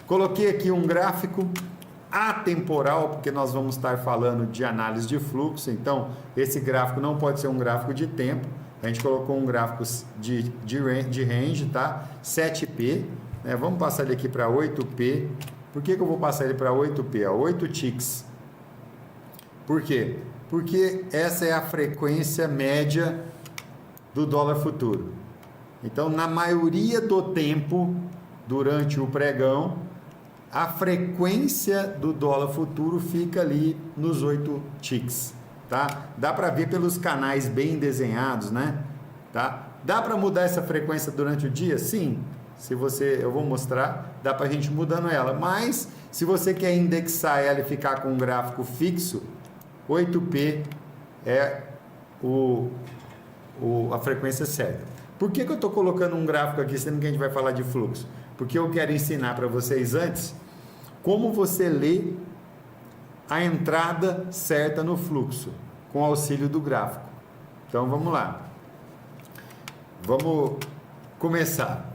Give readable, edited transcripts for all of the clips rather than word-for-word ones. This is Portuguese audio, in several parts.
Coloquei aqui um gráfico atemporal, porque nós vamos estar falando de análise de fluxo, então esse gráfico não pode ser um gráfico de tempo. A gente colocou um gráfico de range, tá? 7P, né? Vamos passar ele aqui para 8P. Por que eu vou passar ele para 8P? 8 ticks. Por quê? Porque essa é a frequência média do dólar futuro. Então, na maioria do tempo, durante o pregão, a frequência do dólar futuro fica ali nos 8 ticks, tá? Dá para ver pelos canais bem desenhados, né? Tá? Dá para mudar essa frequência durante o dia? Sim. Eu vou mostrar, dá para a gente mudando ela. Mas, se você quer indexar ela e ficar com um gráfico fixo, 8P é a frequência certa. Por que eu estou colocando um gráfico aqui, sendo que a gente vai falar de fluxo? Porque eu quero ensinar para vocês antes como você lê a entrada certa no fluxo, com auxílio do gráfico. Então, vamos lá. Vamos começar.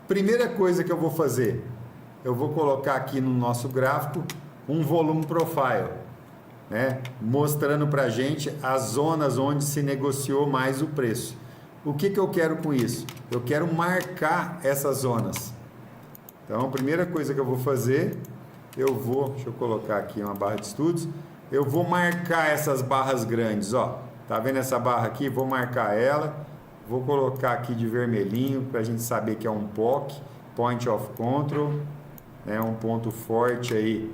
Primeira coisa que eu vou fazer, eu vou colocar aqui no nosso gráfico um volume profile, né? Mostrando para a gente as zonas onde se negociou mais o preço. O que eu quero com isso? Eu quero marcar essas zonas. Então, a primeira coisa que eu vou fazer, deixa eu colocar aqui uma barra de estudos, eu vou marcar essas barras grandes, ó. Tá vendo essa barra aqui? Vou marcar ela, vou colocar aqui de vermelhinho para a gente saber que é um POC, Point of Control, né? Um ponto forte aí.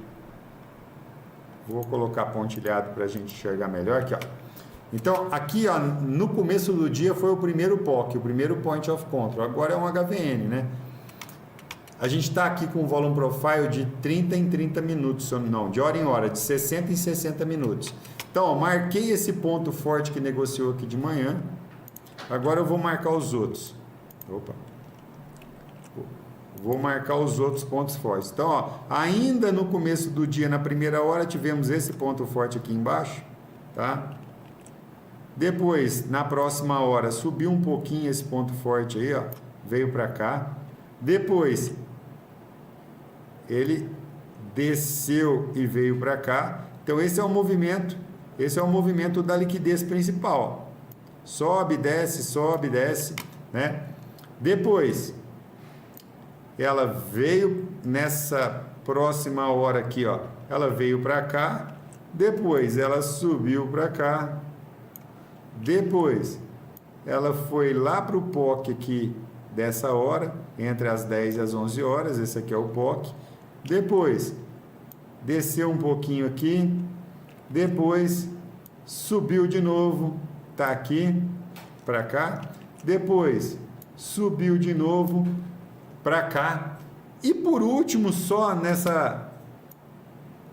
Vou colocar pontilhado para a gente enxergar melhor aqui, ó. Então, aqui, ó, no começo do dia foi o primeiro POC, o primeiro Point of Control. Agora é um HVN, né? A gente está aqui com um volume profile de 30 em 30 minutos, não, de hora em hora, de 60 em 60 minutos. Então, ó, marquei esse ponto forte que negociou aqui de manhã. Agora eu vou marcar os outros. Opa. Vou marcar os outros pontos fortes. Então, ó, ainda no começo do dia, na primeira hora, tivemos esse ponto forte aqui embaixo, tá? Depois, na próxima hora, subiu um pouquinho esse ponto forte aí, ó, veio para cá. Depois, ele desceu e veio para cá. Então, esse é o movimento da liquidez principal. Sobe, desce, né? Depois, ela veio nessa próxima hora aqui, ó. Ela veio para cá. Depois, ela subiu para cá. Depois, ela foi lá para o POC aqui dessa hora, entre as 10 e as 11 horas. Esse aqui é o POC. Depois, desceu um pouquinho aqui. Depois, subiu de novo. Tá aqui, para cá. Depois, subiu de novo para cá. E por último, só nessa...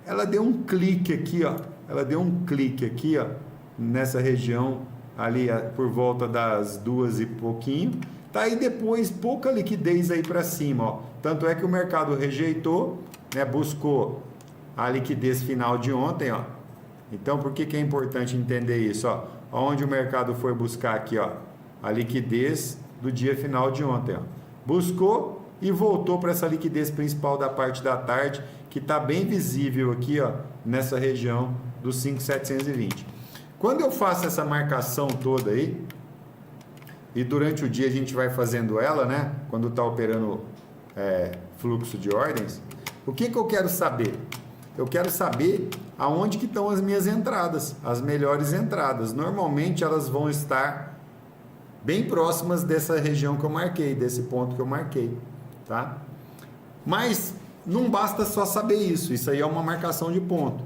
Ela deu um clique aqui, ó. Nessa região ali por volta das 2 e pouquinho. Tá aí depois pouca liquidez aí para cima, ó. Tanto é que o mercado rejeitou, né? Buscou a liquidez final de ontem, ó. Então, por que é importante entender isso, ó? Onde o mercado foi buscar aqui, ó, a liquidez do dia final de ontem, ó. Buscou e voltou para essa liquidez principal da parte da tarde, que está bem visível aqui, ó, nessa região dos 5.720. Quando eu faço essa marcação toda aí, e durante o dia a gente vai fazendo ela, né? Quando está operando fluxo de ordens, o que eu quero saber? Eu quero saber aonde que estão as minhas entradas, as melhores entradas. Normalmente elas vão estar bem próximas dessa região que eu marquei, desse ponto que eu marquei, tá? Mas não basta só saber isso, isso aí é uma marcação de ponto.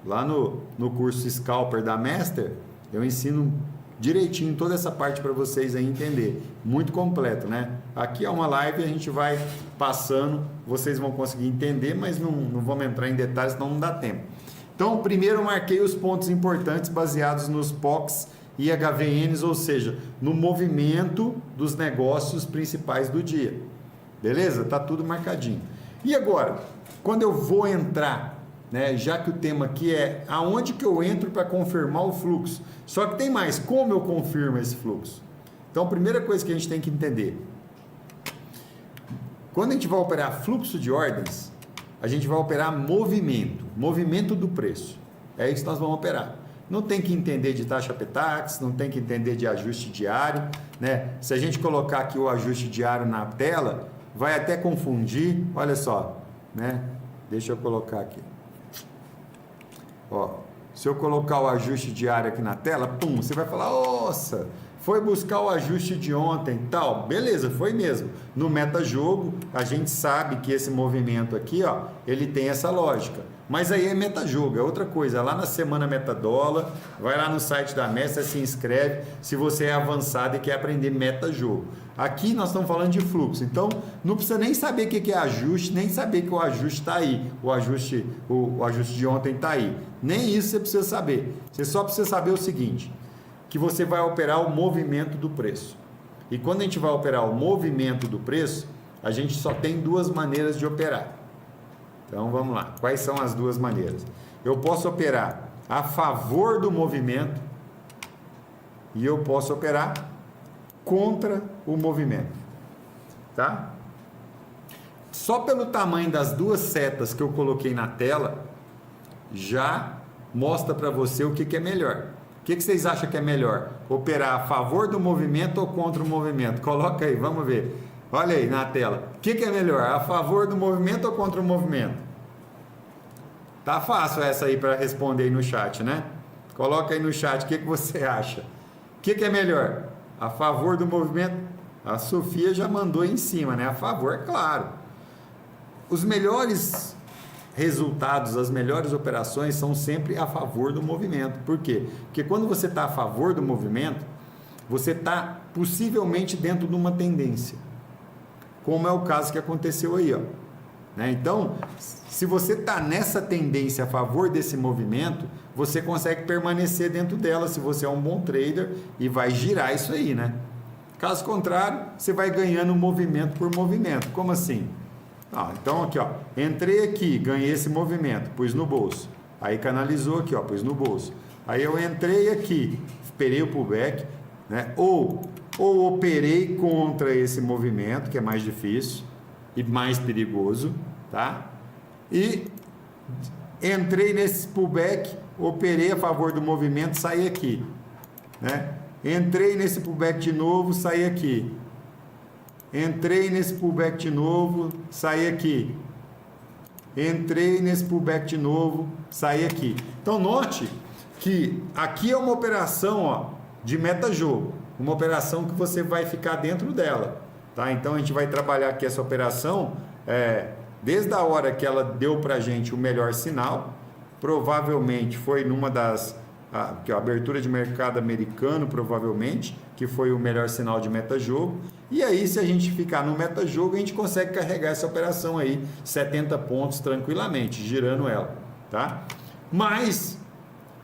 Lá no curso Scalper da Master, eu ensino direitinho toda essa parte para vocês aí entender. Muito completo, né? Aqui é uma live, a gente vai passando, vocês vão conseguir entender, mas não vamos entrar em detalhes, senão não dá tempo. Então, primeiro eu marquei os pontos importantes baseados nos POCs e HVNs, ou seja, no movimento dos negócios principais do dia. Beleza? Tá tudo marcadinho. E agora, quando eu vou entrar, né, já que o tema aqui é aonde que eu entro para confirmar o fluxo. Só que tem mais, como eu confirmo esse fluxo? Então, a primeira coisa que a gente tem que entender, quando a gente vai operar fluxo de ordens, a gente vai operar movimento do preço. É isso que nós vamos operar. Não tem que entender de taxa Petax, não tem que entender de ajuste diário, né? Se a gente colocar aqui o ajuste diário na tela, vai até confundir, olha só, né? Deixa eu colocar aqui. Ó, se eu colocar o ajuste diário aqui na tela, pum, você vai falar, nossa, foi buscar o ajuste de ontem, tal, beleza, foi mesmo. No metajogo, a gente sabe que esse movimento aqui, ó, ele tem essa lógica. Mas aí é metajogo, é outra coisa. Lá na semana metadólar, vai lá no site da Mestre, se inscreve, se você é avançado e quer aprender metajogo. Aqui nós estamos falando de fluxo, então não precisa nem saber o que é ajuste, nem saber que o ajuste está aí, o ajuste de ontem está aí. Nem isso você precisa saber. Você só precisa saber o seguinte, que você vai operar o movimento do preço. E quando a gente vai operar o movimento do preço, a gente só tem duas maneiras de operar. Então vamos lá, quais são as duas maneiras? Eu posso operar a favor do movimento e eu posso operar contra o movimento, tá? Só pelo tamanho das duas setas que eu coloquei na tela, já mostra para você o que é melhor. O que vocês acham que é melhor? Operar a favor do movimento ou contra o movimento? Coloca aí, vamos ver. Olha aí na tela. O que é melhor? A favor do movimento ou contra o movimento? Tá fácil essa aí para responder aí no chat, né? Coloca aí no chat o que você acha. O que é melhor? A favor do movimento? A Sofia já mandou aí em cima, né? A favor, é claro. Os melhores resultados, as melhores operações são sempre a favor do movimento. Por quê? Porque quando você está a favor do movimento, você está possivelmente dentro de uma tendência. Como é o caso que aconteceu aí, ó. Né? Então, se você está nessa tendência a favor desse movimento, você consegue permanecer dentro dela se você é um bom trader e vai girar isso aí, né? Caso contrário, você vai ganhando movimento por movimento. Como assim? Então aqui, ó, entrei aqui, ganhei esse movimento, pus no bolso. Aí canalizou aqui, ó, pus no bolso. Aí eu entrei aqui, esperei o pullback, né? Ou operei contra esse movimento, que é mais difícil e mais perigoso, tá? E entrei nesse pullback, operei a favor do movimento, saí aqui, né? Entrei nesse pullback de novo, saí aqui. Entrei nesse pullback de novo, saí aqui. Entrei nesse pullback de novo, saí aqui. Então note que aqui é uma operação, ó, de metajogo, uma operação que você vai ficar dentro dela, tá? Então a gente vai trabalhar aqui essa operação desde a hora que ela deu pra gente o melhor sinal, provavelmente foi numa das que é a abertura de mercado americano, provavelmente, que foi o melhor sinal de metajogo. E aí, se a gente ficar no metajogo, a gente consegue carregar essa operação aí, 70 pontos tranquilamente, girando ela, tá? Mas,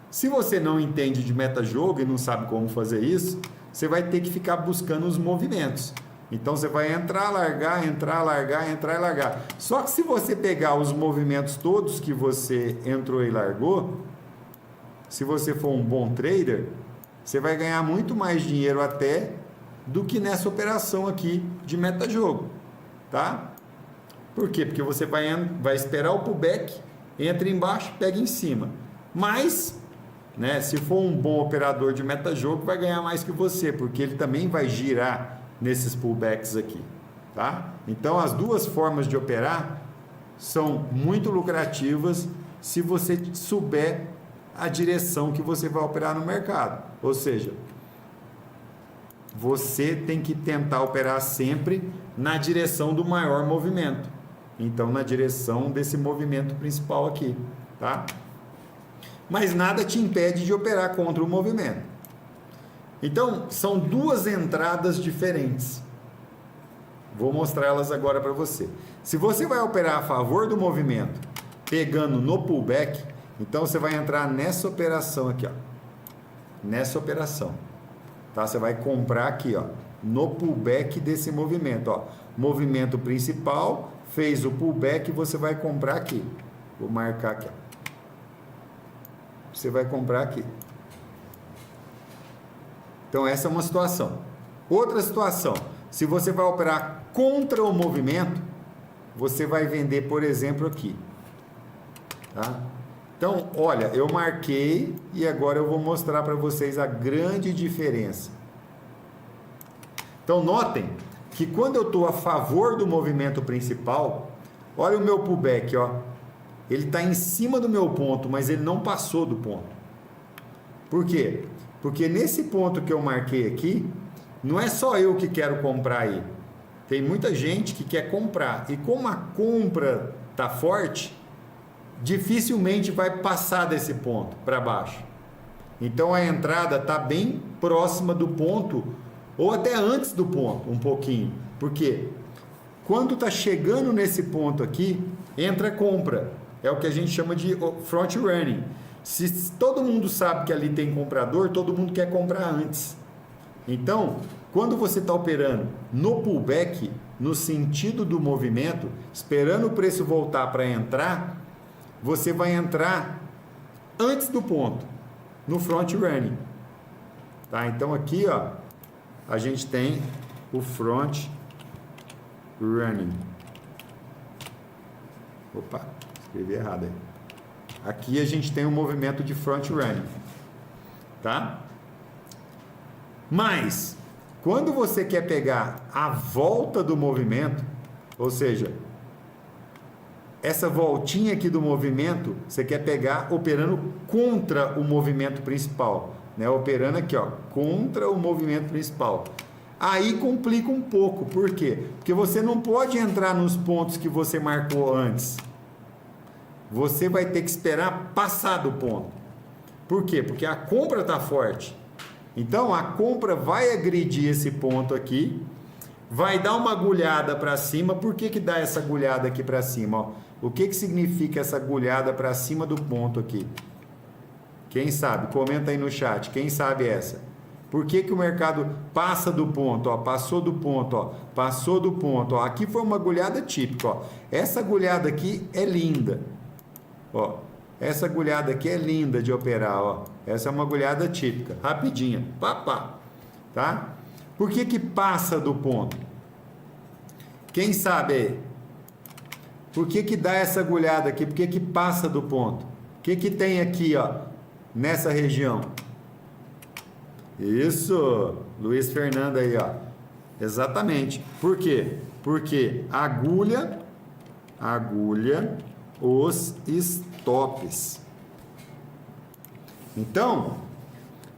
se você não entende de metajogo e não sabe como fazer isso, você vai ter que ficar buscando os movimentos. Então, você vai entrar, largar, entrar, largar, entrar e largar. Só que se você pegar os movimentos todos que você entrou e largou, se você for um bom trader, você vai ganhar muito mais dinheiro até do que nessa operação aqui de metajogo, tá? Por quê? Porque você vai esperar o pullback, entra embaixo, pega em cima. Mas, né, se for um bom operador de metajogo, vai ganhar mais que você, porque ele também vai girar nesses pullbacks aqui, tá? Então, as duas formas de operar são muito lucrativas se você souber a direção que você vai operar no mercado. Ou seja, você tem que tentar operar sempre na direção do maior movimento. Então, na direção desse movimento principal aqui, tá? Mas nada te impede de operar contra o movimento. Então, são duas entradas diferentes. Vou mostrar elas agora para você. Se você vai operar a favor do movimento, pegando no pullback, então você vai entrar nessa operação aqui, ó. Nessa operação, tá? Você vai comprar aqui, ó, no pullback desse movimento, ó. Movimento principal, fez o pullback, você vai comprar aqui. Vou marcar aqui, ó. Você vai comprar aqui. Então essa é uma situação. Outra situação, se você vai operar contra o movimento, você vai vender, por exemplo, aqui. Tá? Então, olha, eu marquei e agora eu vou mostrar para vocês a grande diferença. Então, notem que quando eu estou a favor do movimento principal, olha o meu pullback, ó. Ele está em cima do meu ponto, mas ele não passou do ponto. Por quê? Porque nesse ponto que eu marquei aqui, não é só eu que quero comprar aí. Tem muita gente que quer comprar. E como a compra está forte, dificilmente vai passar desse ponto para baixo. Então a entrada está bem próxima do ponto, ou até antes do ponto, um pouquinho. Por quê? Quando está chegando nesse ponto aqui, entra a compra. É o que a gente chama de front running. Se todo mundo sabe que ali tem comprador, todo mundo quer comprar antes. Então, quando você está operando no pullback, no sentido do movimento, esperando o preço voltar para entrar, você vai entrar antes do ponto, no front running. Tá? Então aqui, ó, a gente tem o front running. Opa, escrevi errado aí. Aqui a gente tem um movimento de front running, tá? Mas quando você quer pegar a volta do movimento, ou seja, essa voltinha aqui do movimento, você quer pegar operando contra o movimento principal, né? Operando aqui, ó, contra o movimento principal. Aí complica um pouco, por quê? Porque você não pode entrar nos pontos que você marcou antes. Você vai ter que esperar passar do ponto. Por quê? Porque a compra está forte. Então a compra vai agredir esse ponto aqui, vai dar uma agulhada para cima. Por que dá essa agulhada aqui para cima? Ó, o que significa essa agulhada para cima do ponto aqui? Quem sabe? Comenta aí no chat. Quem sabe essa? Por que o mercado passa do ponto? Ó, passou do ponto, ó, passou do ponto. Ó. Aqui foi uma agulhada típica. Ó. Essa agulhada aqui é linda. Ó, essa agulhada aqui é linda de operar, ó. Essa é uma agulhada típica, rapidinha, pá, tá? Por que passa do ponto? Quem sabe aí? Por que dá essa agulhada aqui? Por que passa do ponto? O que tem aqui, ó, nessa região? Isso, Luiz Fernando aí, ó. Exatamente. Por quê? Porque agulha os stops. Então,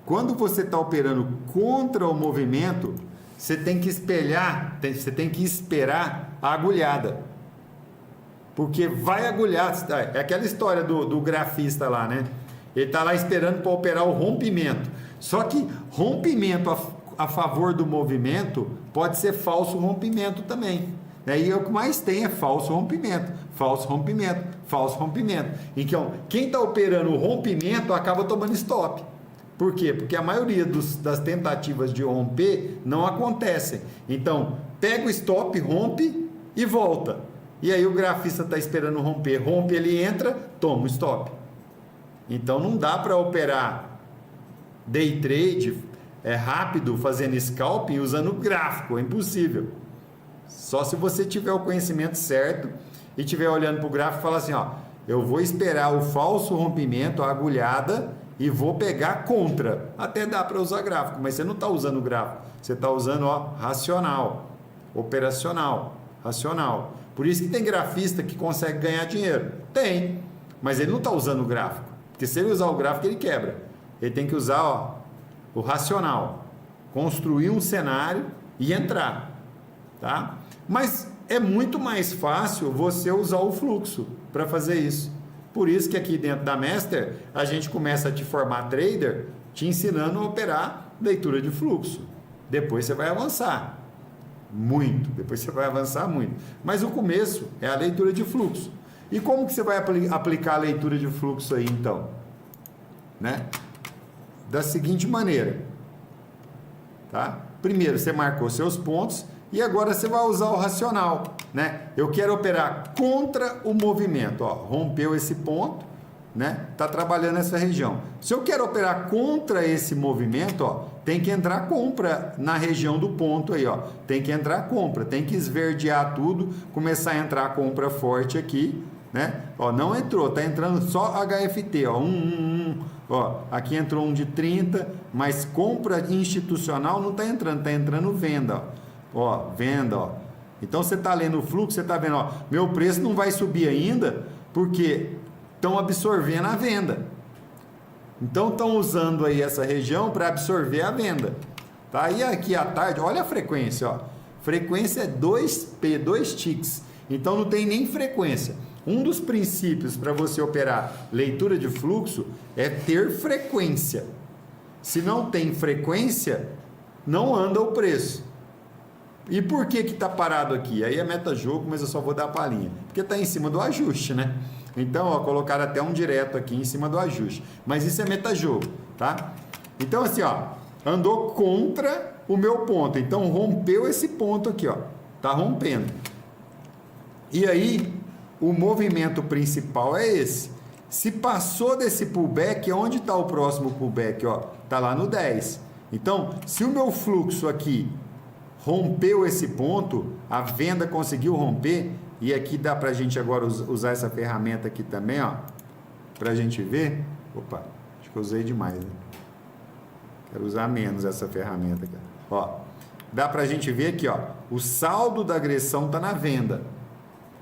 quando você está operando contra o movimento, você tem que você tem que esperar a agulhada. Porque vai agulhar. É aquela história do grafista lá, né? Ele está lá esperando para operar o rompimento. Só que rompimento a favor do movimento pode ser falso rompimento também. E o que mais tem é falso rompimento, falso rompimento, falso rompimento. Então, quem está operando o rompimento acaba tomando stop. Por quê? Porque a maioria das tentativas de romper não acontecem. Então, pega o stop, rompe e volta. E aí o grafista está esperando romper. Rompe, ele entra, toma o stop. Então, não dá para operar day trade rápido, fazendo scalping, usando gráfico. É impossível. Só se você tiver o conhecimento certo e estiver olhando para o gráfico e falar assim, ó, eu vou esperar o falso rompimento, a agulhada, e vou pegar contra. Até dá para usar gráfico, mas você não está usando gráfico. Você está usando, ó, racional, operacional, racional. Por isso que tem grafista que consegue ganhar dinheiro. Tem, mas ele não está usando o gráfico. Porque se ele usar o gráfico, ele quebra. Ele tem que usar, ó, o racional. Construir um cenário e entrar. Tá? Mas é muito mais fácil você usar o fluxo para fazer isso. Por isso que aqui dentro da Master a gente começa a te formar trader, te ensinando a operar leitura de fluxo. Depois você vai avançar muito, depois você vai avançar muito. Mas o começo é a leitura de fluxo. E como que você vai aplicar a leitura de fluxo aí então? Né? Da seguinte maneira, tá? Primeiro você marcou seus pontos. E agora você vai usar o racional, né? Eu quero operar contra o movimento, ó, rompeu esse ponto, né? Tá trabalhando essa região. Se eu quero operar contra esse movimento, ó, tem que entrar compra na região do ponto aí, ó. Tem que entrar compra, tem que esverdear tudo, começar a entrar compra forte aqui, né? Ó, não entrou, tá entrando só HFT, ó, ó, aqui entrou um de 30, mas compra institucional não tá entrando venda, ó, venda, ó. Então você tá lendo o fluxo, você tá vendo, ó, meu preço não vai subir ainda, porque estão absorvendo a venda. Então estão usando aí essa região para absorver a venda, tá? E aqui à tarde, olha a frequência, ó. Frequência é 2P, 2 ticks. Então não tem nem frequência. Um dos princípios para você operar leitura de fluxo é ter frequência. Se não tem frequência, não anda o preço. E por que está parado aqui? Aí é meta-jogo, mas eu só vou dar a palhinha. Porque está em cima do ajuste, né? Então, ó, colocaram até um direto aqui em cima do ajuste. Mas isso é meta-jogo, tá? Então, assim, ó, andou contra o meu ponto. Então, rompeu esse ponto aqui, ó. Tá rompendo. E aí, o movimento principal é esse. Se passou desse pullback, onde está o próximo pullback? Ó, tá lá no 10. Então, se o meu fluxo aqui rompeu esse ponto, a venda conseguiu romper, e aqui dá para a gente agora usar essa ferramenta aqui também, ó, para a gente ver. Opa, acho que eu usei demais, né? Quero usar menos essa ferramenta aqui. Ó, dá para a gente ver aqui, ó, o saldo da agressão está na venda.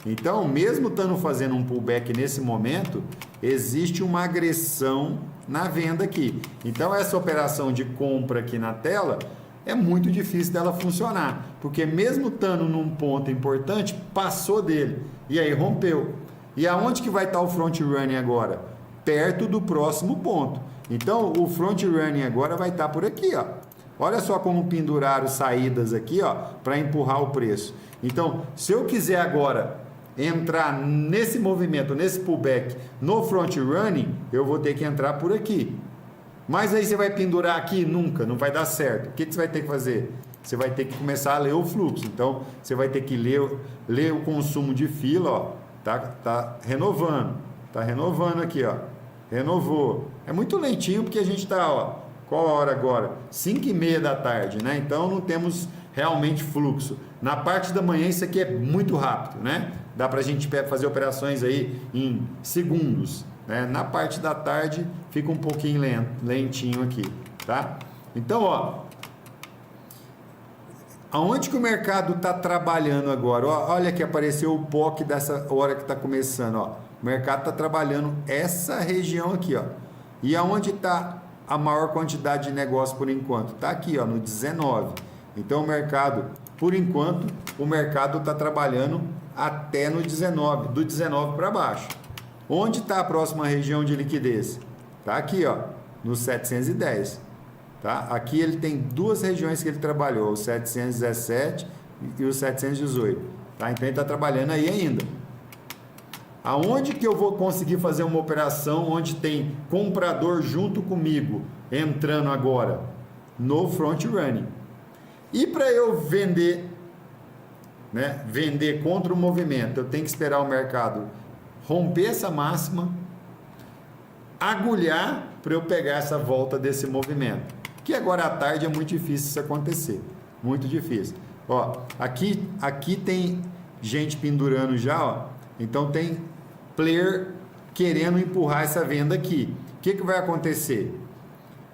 Então, mesmo estando fazendo um pullback nesse momento, existe uma agressão na venda aqui. Então, essa operação de compra aqui na tela é muito difícil dela funcionar, porque mesmo estando num ponto importante, passou dele, e aí rompeu. E aonde que vai estar o front running agora? Perto do próximo ponto. Então, o front running agora vai estar por aqui, ó. Olha só como penduraram saídas aqui, ó, para empurrar o preço. Então, se eu quiser agora entrar nesse movimento, nesse pullback, no front running, eu vou ter que entrar por aqui. Mas aí você vai pendurar aqui? Nunca, não vai dar certo. O que você vai ter que fazer? Você vai ter que começar a ler o fluxo. Então, você vai ter que ler o consumo de fila, ó. Tá renovando aqui, ó. Renovou. É muito lentinho porque a gente tá, ó, qual a hora agora? 5h30 da tarde, né? Então, não temos realmente fluxo. Na parte da manhã, isso aqui é muito rápido, né? Dá pra gente fazer operações aí em segundos. Na parte da tarde fica um pouquinho lentinho aqui, tá? Então, ó, aonde que o mercado está trabalhando agora? Ó, olha que apareceu o POC dessa hora que está começando, ó. O mercado está trabalhando essa região aqui, ó. E aonde está a maior quantidade de negócio por enquanto? Está aqui, ó, no 19. Então, o mercado, por enquanto, o mercado está trabalhando até no 19, do 19 para baixo. Onde está a próxima região de liquidez? Está aqui, ó, no 710. Tá? Aqui ele tem duas regiões que ele trabalhou, o 717 e o 718. Tá? Então ele está trabalhando aí ainda. Aonde que eu vou conseguir fazer uma operação onde tem comprador junto comigo entrando agora? No front running. E para eu vender, né, vender contra o movimento, eu tenho que esperar o mercado romper essa máxima, agulhar para eu pegar essa volta desse movimento. Que agora à tarde é muito difícil isso acontecer, muito difícil. Ó, aqui tem gente pendurando já, ó. Então tem player querendo empurrar essa venda aqui. O que vai acontecer?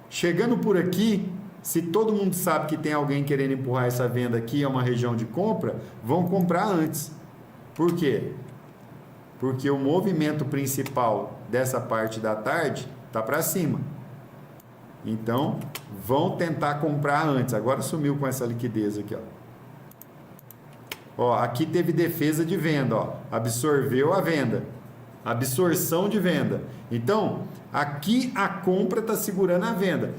Chegando por aqui, se todo mundo sabe que tem alguém querendo empurrar essa venda aqui, é uma região de compra, vão comprar antes. Por quê? Porque o movimento principal dessa parte da tarde está para cima. Então, vão tentar comprar antes. Agora sumiu com essa liquidez aqui, ó. Ó, aqui teve defesa de venda, ó. Absorveu a venda. Absorção de venda. Então, aqui a compra está segurando a venda.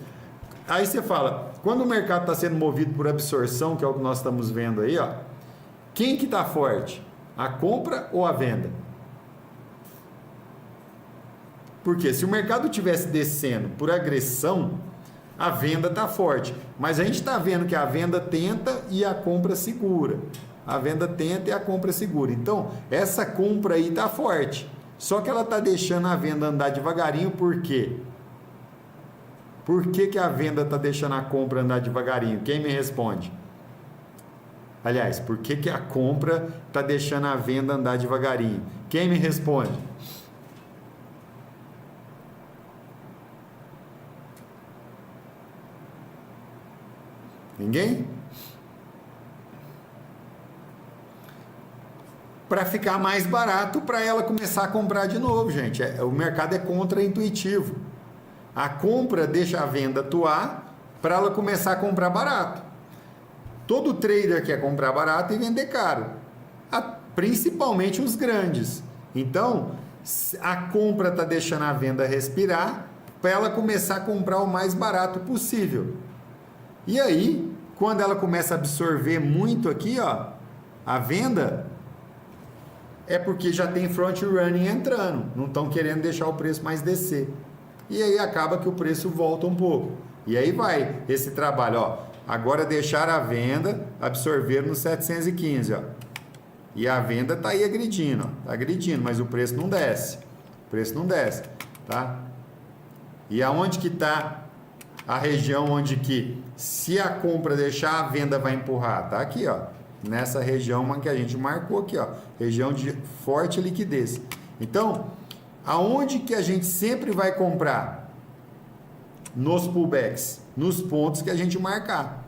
Aí você fala, quando o mercado está sendo movido por absorção, que é o que nós estamos vendo aí, ó, quem que está forte? A compra ou a venda? Porque se o mercado estivesse descendo por agressão, a venda está forte. Mas a gente está vendo que a venda tenta e a compra segura. A venda tenta e a compra segura. Então, essa compra aí está forte. Só que ela está deixando a venda andar devagarinho, por quê? Por que a venda está deixando a compra andar devagarinho? Quem me responde? Aliás, por que a compra está deixando a venda andar devagarinho? Quem me responde? Ninguém? Para ficar mais barato, para ela começar a comprar de novo, gente. O mercado é contra-intuitivo. A compra deixa a venda atuar para ela começar a comprar barato. Todo trader quer comprar barato e vender caro, principalmente os grandes. Então, a compra está deixando a venda respirar para ela começar a comprar o mais barato possível. E aí, quando ela começa a absorver muito aqui, ó, a venda, é porque já tem front running entrando, não estão querendo deixar o preço mais descer. E aí acaba que o preço volta um pouco. E aí vai esse trabalho, ó. Agora deixar a venda absorver no 715, ó. E a venda tá aí agredindo, ó. Tá agredindo, mas o preço não desce. O preço não desce, tá? E aonde que tá a região onde que, se a compra deixar, a venda vai empurrar? Tá aqui, ó. Nessa região que a gente marcou aqui, ó. Região de forte liquidez. Então, aonde que a gente sempre vai comprar? Nos pullbacks, nos pontos que a gente marcar.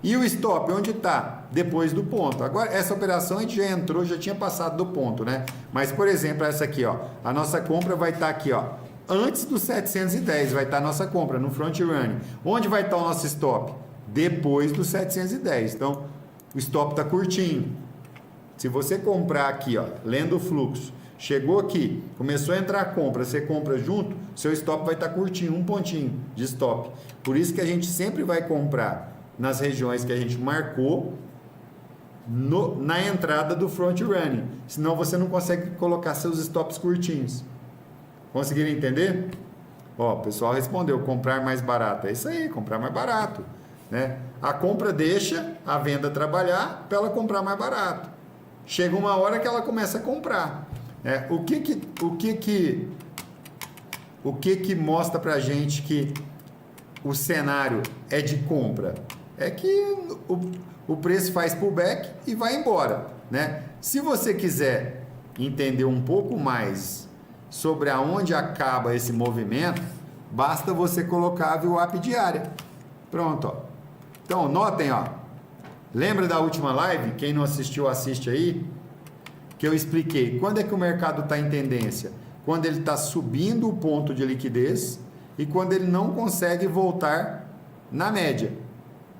E o stop, onde está? Depois do ponto. Agora, essa operação a gente já entrou, já tinha passado do ponto, né? Mas, por exemplo, essa aqui, ó. A nossa compra vai estar aqui, ó. Antes do 710 vai estar a nossa compra, no front running. Onde vai estar o nosso stop? Depois do 710. Então, o stop está curtinho. Se você comprar aqui, ó, lendo o fluxo, chegou aqui, começou a entrar a compra, você compra junto, seu stop vai estar curtinho, um pontinho de stop. Por isso que a gente sempre vai comprar nas regiões que a gente marcou na entrada do front running. Senão você não consegue colocar seus stops curtinhos. Conseguiram entender? Ó, o pessoal respondeu, comprar mais barato. É isso aí, comprar mais barato, né? A compra deixa a venda trabalhar para ela comprar mais barato. Chega uma hora que ela começa a comprar. O que mostra pra gente que o cenário é de compra? É que o preço faz pullback e vai embora, né? Se você quiser entender um pouco mais sobre aonde acaba esse movimento, basta você colocar a VWAP diária. Pronto, ó. Então, notem, ó. Lembra da última live? Quem não assistiu, assiste aí. Que eu expliquei. Quando é que o mercado está em tendência? Quando ele está subindo o ponto de liquidez e quando ele não consegue voltar na média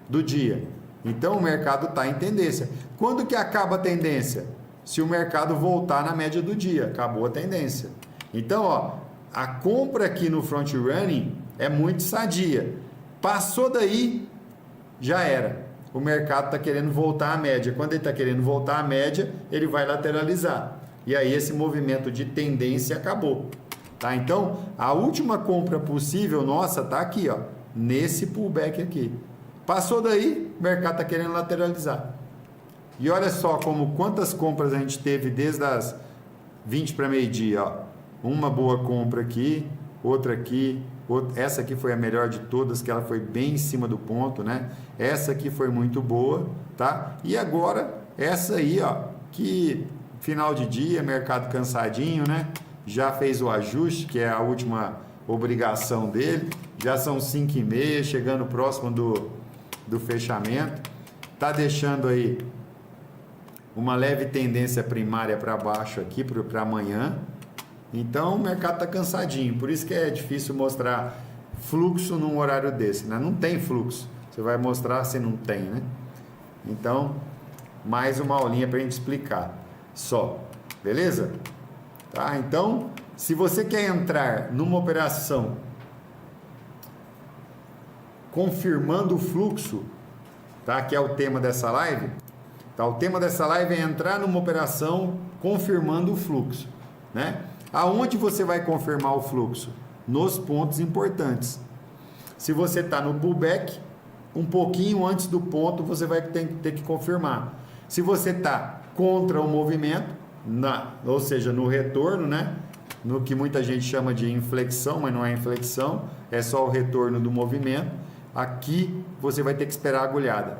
do dia. Então, o mercado está em tendência. Quando que acaba a tendência? Se o mercado voltar na média do dia. Acabou a tendência. Então, ó, a compra aqui no front running é muito sadia. Passou daí, já era. O mercado está querendo voltar à média. Quando ele está querendo voltar à média, ele vai lateralizar. E aí esse movimento de tendência acabou. Tá? Então, a última compra possível nossa está aqui, ó, nesse pullback aqui. Passou daí, o mercado está querendo lateralizar. E olha só quantas compras a gente teve desde as 20 para meio-dia. Ó. Uma boa compra aqui, outra aqui. Essa aqui foi a melhor de todas, que ela foi bem em cima do ponto, né? Essa aqui foi muito boa, tá? E agora, essa aí, ó, que final de dia, mercado cansadinho, né? Já fez o ajuste, que é a última obrigação dele. Já são 5h30, chegando próximo do fechamento. Tá deixando aí uma leve tendência primária para baixo aqui, para amanhã. Então, o mercado está cansadinho, por isso que é difícil mostrar fluxo num horário desse, né? Não tem fluxo, você vai mostrar se não tem, né? Então, mais uma aulinha para a gente explicar só, beleza? Tá? Então, se você quer entrar numa operação confirmando o fluxo, tá? Que é o tema dessa live, tá? O tema dessa live é entrar numa operação confirmando o fluxo, né? Aonde você vai confirmar o fluxo? Nos pontos importantes. Se você está no pullback, um pouquinho antes do ponto, você vai ter que confirmar. Se você está contra o movimento, ou seja, no retorno, né? no que muita gente chama de inflexão, mas não é inflexão, é só o retorno do movimento. Aqui você vai ter que esperar a agulhada,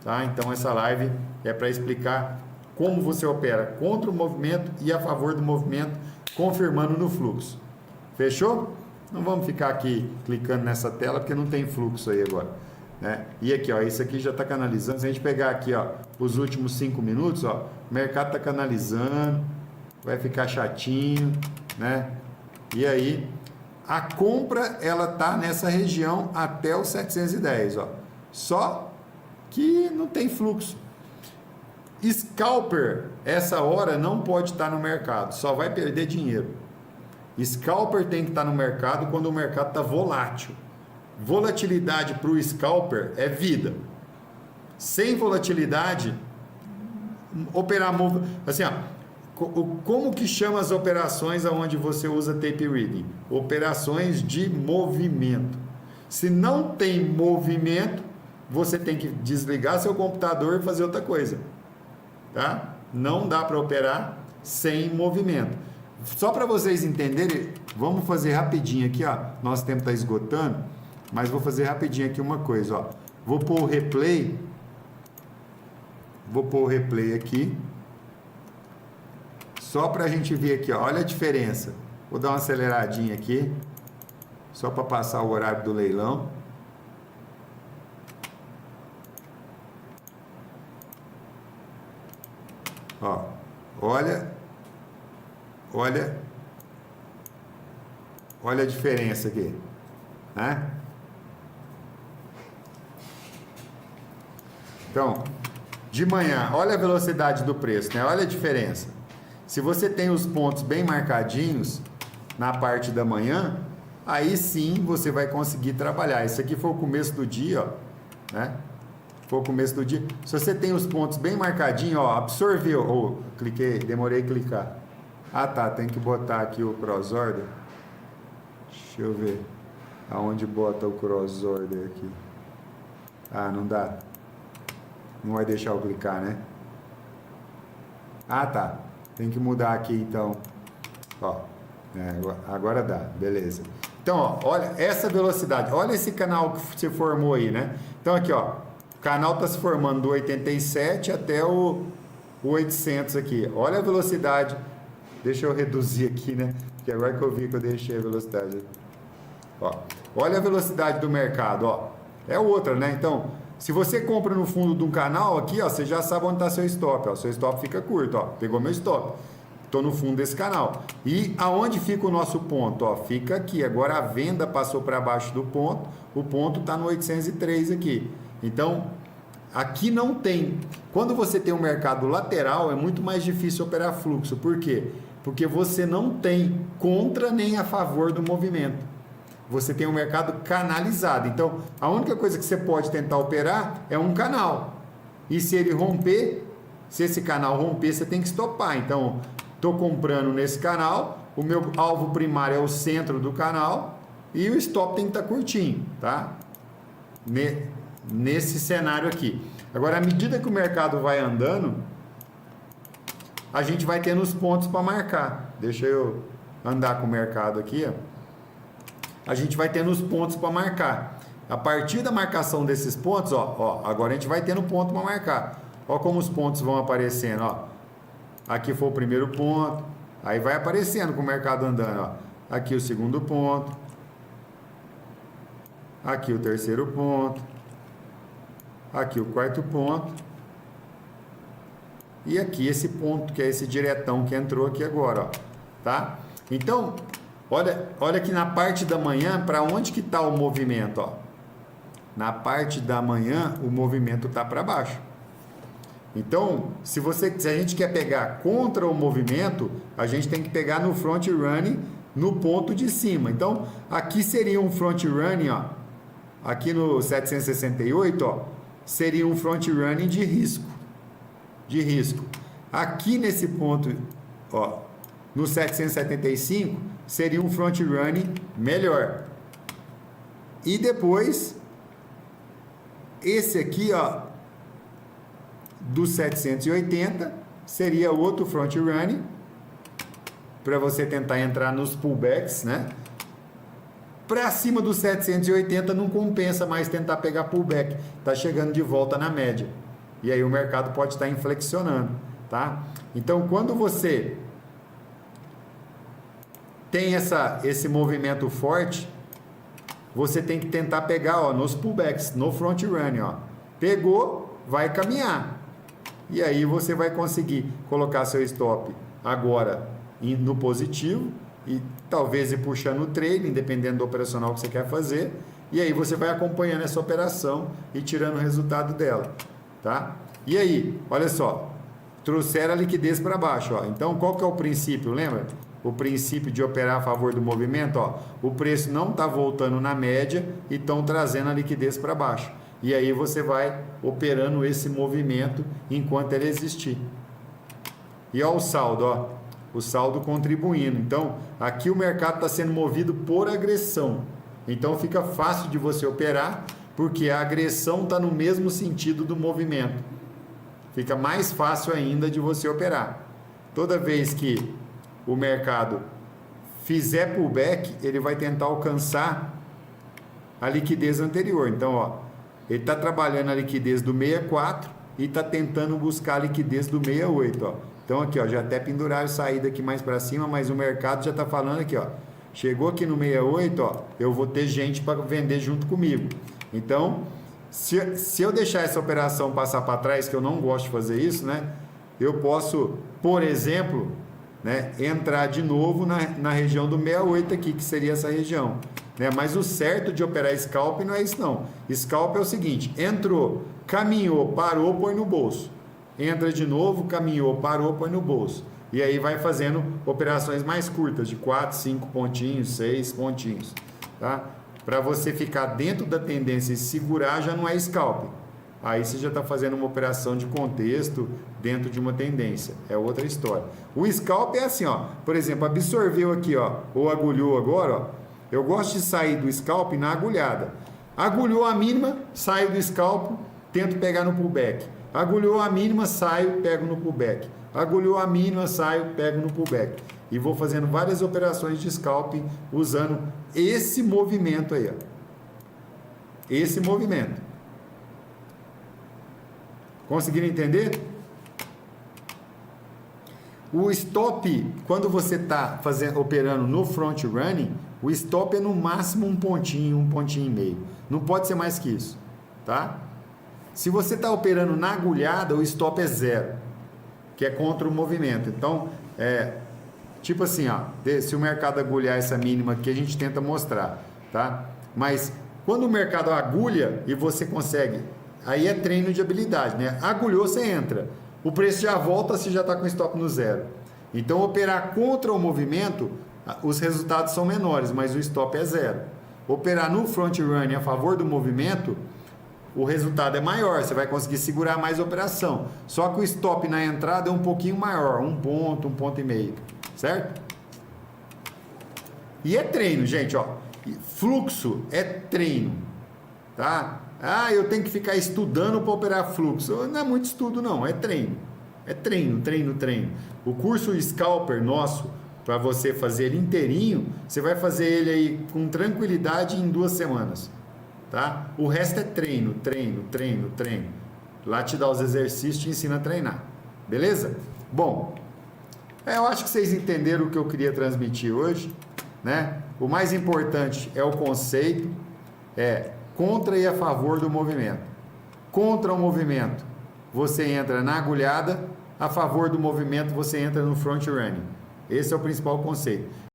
tá? Então essa live é para explicar como você opera contra o movimento e a favor do movimento, confirmando no fluxo. Fechou? Não vamos ficar aqui clicando nessa tela porque não tem fluxo aí agora, né? E aqui, ó, isso aqui já está canalizando. Se a gente pegar aqui, ó, os últimos 5 minutos, ó, o mercado está canalizando, vai ficar chatinho, né? E aí a compra ela tá nessa região até os 710, ó. Só que não tem fluxo. Scalper, essa hora não pode estar no mercado, só vai perder dinheiro. Scalper tem que estar no mercado quando o mercado está volátil. Volatilidade para o scalper é vida. Sem volatilidade, operar assim, ó, como que chama as operações onde você usa tape reading? Operações de movimento. Se não tem movimento, você tem que desligar seu computador e fazer outra coisa, tá? Não dá para operar sem movimento. Só para vocês entenderem, vamos fazer rapidinho aqui, ó. Nosso tempo está esgotando, mas vou fazer rapidinho aqui uma coisa, ó. Vou pôr o replay aqui, só para a gente ver aqui, ó. Olha a diferença. Vou dar uma aceleradinha aqui, só para passar o horário do leilão. Ó, olha a diferença aqui, né? Então, de manhã, olha a velocidade do preço, né? Olha a diferença. Se você tem os pontos bem marcadinhos na parte da manhã, aí sim você vai conseguir trabalhar. Esse aqui foi o começo do dia, ó, né? Foi o começo do dia. Se você tem os pontos bem marcadinhos, ó, absorveu. Cliquei, demorei a clicar. Ah, tá, tem que botar aqui o cross order. Deixa eu ver aonde bota o cross order aqui. Ah, não dá. Não vai deixar eu clicar, né? Ah, tá. Tem que mudar aqui, então. Ó, agora dá, beleza. Então, ó, olha essa velocidade. Olha esse canal que se formou aí, né? Então, aqui, ó. O canal está se formando do 87 até o 800 aqui. Olha a velocidade. Deixa eu reduzir aqui, né? Porque agora que eu vi que eu deixei a velocidade. Ó, olha a velocidade do mercado, ó. É outra, né? Então, se você compra no fundo de um canal aqui, ó, você já sabe onde está seu stop, ó. Seu stop fica curto, ó. Pegou meu stop. Estou no fundo desse canal. E aonde fica o nosso ponto? Ó, fica aqui. Agora a venda passou para baixo do ponto. O ponto está no 803 aqui. Então, aqui não tem. Quando você tem um mercado lateral, é muito mais difícil operar fluxo. Por quê? Porque você não tem contra nem a favor do movimento. Você tem um mercado canalizado. Então, a única coisa que você pode tentar operar é um canal. E se ele romper, se esse canal romper, você tem que estopar. Então, estou comprando nesse canal, o meu alvo primário é o centro do canal e o stop tem que estar curtinho, tá? Nesse cenário aqui. Agora, à medida que o mercado vai andando, a gente vai tendo os pontos para marcar. Deixa eu andar com o mercado aqui, ó. A gente vai tendo os pontos para marcar. A partir da marcação desses pontos, ó, agora a gente vai tendo ponto para marcar. Ó como os pontos vão aparecendo, ó. Aqui foi o primeiro ponto, aí vai aparecendo com o mercado andando, ó. Aqui o segundo ponto. Aqui o terceiro ponto. Aqui o quarto ponto. E aqui esse ponto, que é esse diretão que entrou aqui agora, ó, tá? Então, olha aqui na parte da manhã, para onde que está o movimento, ó? Na parte da manhã, o movimento está para baixo. Então, se a gente quer pegar contra o movimento, a gente tem que pegar no front running no ponto de cima. Então, aqui seria um front running, ó. Aqui no 768, ó, seria um front running de risco. De risco. Aqui nesse ponto, ó, no 775, seria um front running melhor. E depois, esse aqui, ó, do 780, seria outro front running para você tentar entrar nos pullbacks, né? Para cima dos 780 não compensa mais tentar pegar pullback, tá chegando de volta na média. E aí o mercado pode estar inflexionando, tá? Então, quando você tem esse movimento forte, você tem que tentar pegar, ó, nos pullbacks, no front run, ó. Pegou, vai caminhar. E aí você vai conseguir colocar seu stop agora no positivo e talvez ir puxando o trade, dependendo do operacional que você quer fazer. E aí você vai acompanhando essa operação e tirando o resultado dela, tá? E aí, olha só, trouxeram a liquidez para baixo, ó. Então, qual que é o princípio, lembra? O princípio de operar a favor do movimento, ó, o preço não está voltando na média e estão trazendo a liquidez para baixo. E aí você vai operando esse movimento enquanto ele existir. E ó o saldo, ó, o saldo contribuindo. Então, aqui o mercado está sendo movido por agressão. Então, fica fácil de você operar, porque a agressão está no mesmo sentido do movimento. Fica mais fácil ainda de você operar. Toda vez que o mercado fizer pullback, ele vai tentar alcançar a liquidez anterior. Então, ó, ele está trabalhando a liquidez do 64 e está tentando buscar a liquidez do 68. Ó. Então, aqui, ó, já até penduraram saída aqui mais para cima, mas o mercado já está falando aqui, ó, chegou aqui no 68, ó, eu vou ter gente para vender junto comigo. Então, se eu deixar essa operação passar para trás, que eu não gosto de fazer isso, né? Eu posso, por exemplo, né, entrar de novo na região do 68 aqui, que seria essa região, né? Mas o certo de operar scalp não é isso não. Scalp é o seguinte: entrou, caminhou, parou, põe no bolso. Entra de novo, caminhou, parou, põe no bolso. E aí vai fazendo operações mais curtas, de 4, 5 pontinhos, 6 pontinhos, tá? Para você ficar dentro da tendência e segurar, já não é scalp. Aí você já está fazendo uma operação de contexto dentro de uma tendência. É outra história. O scalp é assim, ó. Por exemplo, absorveu aqui, ó, ou agulhou agora, ó. Eu gosto de sair do scalp na agulhada. Agulhou a mínima, saio do scalp, tento pegar no pullback. Agulhou a mínima, saio, pego no pullback. Agulhou a mínima, saio, pego no pullback. E vou fazendo várias operações de scalp usando esse movimento aí, ó. Esse movimento. Conseguiram entender? O stop, quando você está operando no front running, o stop é no máximo um pontinho e meio. Não pode ser mais que isso, tá? Se você está operando na agulhada, o stop é 0, que é contra o movimento. Então, tipo assim, ó, se o mercado agulhar essa mínima aqui, a gente tenta mostrar, tá? Mas quando o mercado agulha e você consegue, aí é treino de habilidade, né? Agulhou, você entra. O preço já volta, você já está com o stop no 0. Então, operar contra o movimento, os resultados são menores, mas o stop é 0. Operar no front run a favor do movimento, o resultado é maior, você vai conseguir segurar mais a operação. Só que o stop na entrada é um pouquinho maior, 1 ponto e meio, certo? E é treino, gente, ó. Fluxo é treino, tá? Ah, eu tenho que ficar estudando para operar fluxo. Não é muito estudo, não. É treino. É treino. O curso Scalper nosso, para você fazer ele inteirinho, você vai fazer ele aí com tranquilidade em 2 semanas. Tá? O resto é treino. Lá te dá os exercícios, te ensina a treinar. Beleza? Bom, eu acho que vocês entenderam o que eu queria transmitir hoje, né? O mais importante é o conceito, contra e a favor do movimento. Contra o movimento, você entra na agulhada, a favor do movimento, você entra no front running. Esse é o principal conceito.